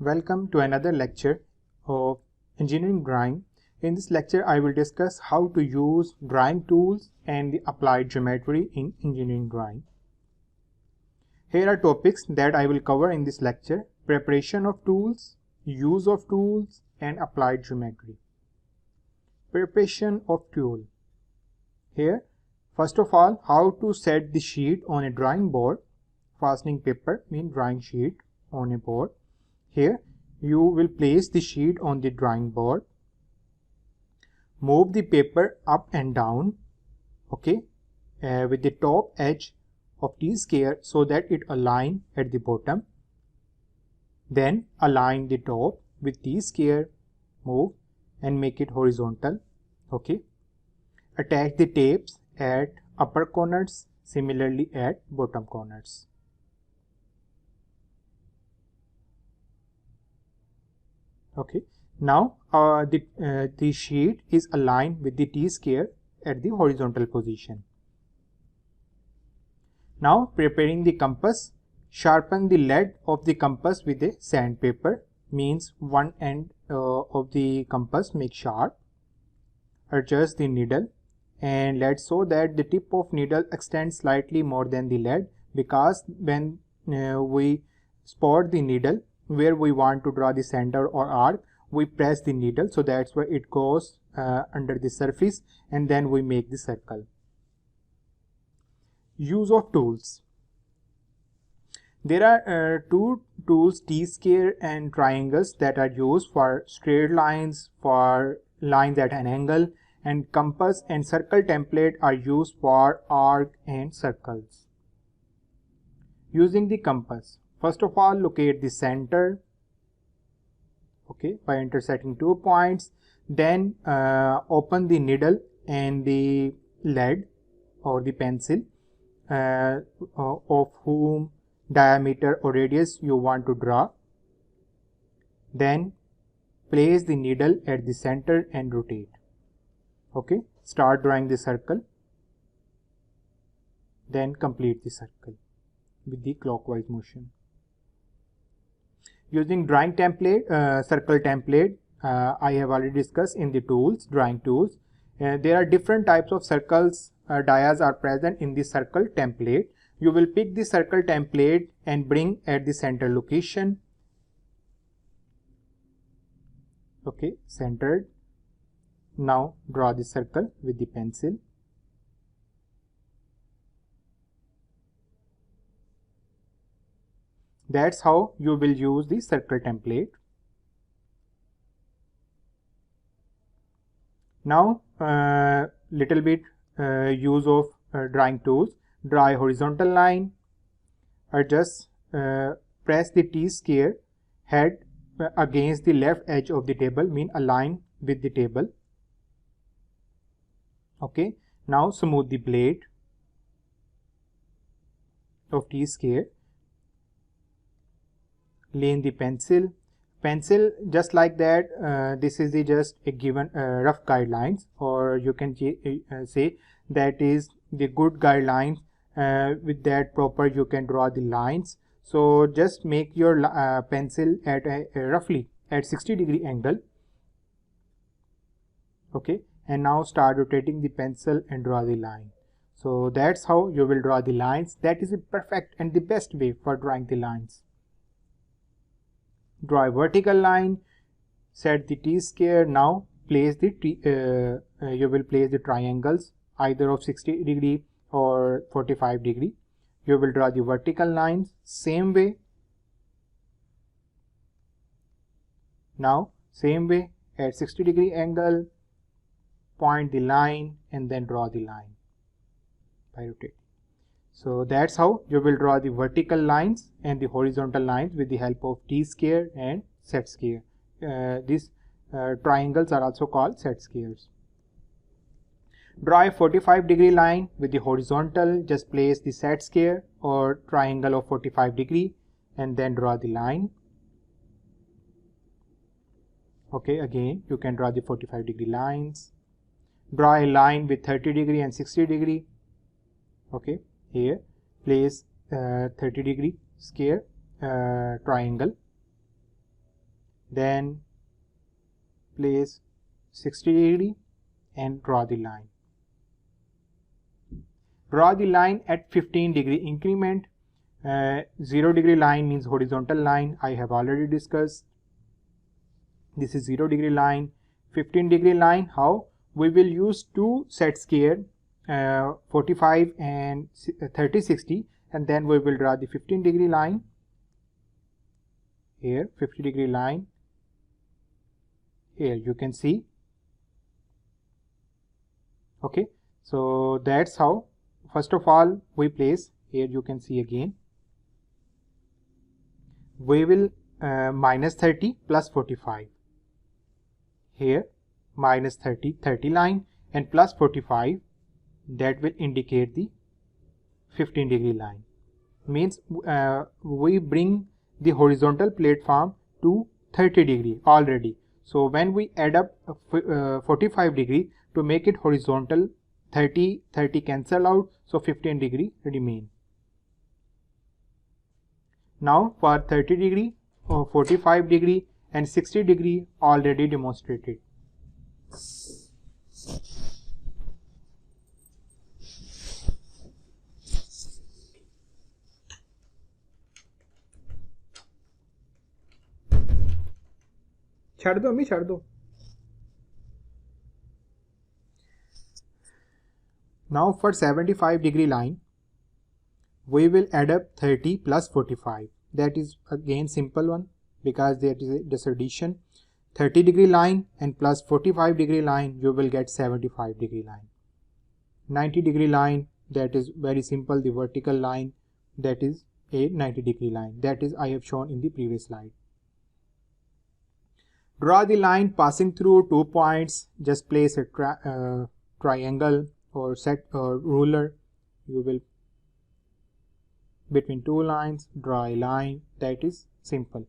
Welcome to another lecture of engineering drawing. In this lecture, I will discuss how to use drawing tools and the applied geometry in engineering drawing. Here are topics that I will cover in this lecture: preparation of tools, use of tools, and applied geometry. Preparation of tool. Here, first of all, how to set the sheet on a drawing board. Fastening paper means drawing sheet on a board. Here you will place the sheet on the drawing board. Move the paper up and down, with the top edge of T-square so that it align at the bottom. Then align the top with T-square, move and make it horizontal. Attach the tapes at upper corners, similarly at bottom corners. Now the sheet is aligned with the T-square at the horizontal position. Now preparing the compass. Sharpen the lead of the compass with a sandpaper, means one end of the compass make sharp. Adjust the needle and lead so that the tip of needle extends slightly more than the lead, because when we spot the needle where we want to draw the center or arc, we press the needle, so that's why it goes under the surface, and then we make the circle. Use of tools. There are two tools, T-square and triangles, that are used for straight lines, for lines at an angle, and compass and circle template are used for arc and circles. Using the compass. First of all, locate the center by intersecting 2 points. Then open the needle and the lead or the pencil of whom diameter or radius you want to draw. Then place the needle at the center and rotate. Start drawing the circle, then complete the circle with the clockwise motion. Using drawing template, circle template, I have already discussed in the tools, drawing tools. There are different types of circles, dias are present in the circle template. You will pick the circle template and bring at the center location. Centered. Now draw the circle with the pencil. That's how you will use the circle template. Now little bit use of drawing tools. Draw a horizontal line. Adjust, press the T-square head against the left edge of the table, mean align with the table. Now smooth the blade of T-square. Lean the pencil just like that. This is the just a given rough guidelines, or you can say that is the good guidelines. With that proper you can draw the lines. So just make your pencil at roughly at 60-degree angle. And now start rotating the pencil and draw the line. So that's how you will draw the lines. That is a perfect and the best way for drawing the lines. Draw a vertical line, set the T-square. Now place the you will place the triangles either of 60-degree or 45-degree. You will draw the vertical lines same way. Now same way at 60-degree angle, point the line and then draw the line by rotating. So that's how you will draw the vertical lines and the horizontal lines with the help of T-square and set square. These triangles are also called set squares. Draw a 45-degree line with the horizontal. Just place the set square or triangle of 45-degree and then draw the line. Again you can draw the 45-degree lines. Draw a line with 30-degree and 60-degree. Here place 30-degree square triangle then place 60 degree and draw the line. Draw the line at 15 degree increment. 0 degree line means horizontal line. I have already discussed. This is 0 degree line. 15 degree line, how? We will use two sets here, 45 and 30 60, and then we will draw the 15 degree line here, 50 degree line here, you can see. Okay, so that's how. First of all, we place here, you can see again, we will minus 30 plus 45 here, minus 30 line and plus 45, that will indicate the 15 degree line. Means we bring the horizontal platform to 30 degree already. So when we add up 45 degree to make it horizontal, 30 cancel out, so 15 degree remain. Now for 30 degree, 45 degree and 60 degree already demonstrated. छाड़ दो अम्मी, छाड़ दो. Now for 75 degree line, we will add up 30 plus 45. That is again simple one, because there is this addition. 30 degree line and plus 45 degree line, you will get 75 degree line. 90 degree line, that is very simple, the vertical line, that is a 90 degree line. That is I have shown in the previous slide. Draw the line passing through 2 points. Just place a triangle or set a ruler. You will between 2 lines draw a line. That is simple.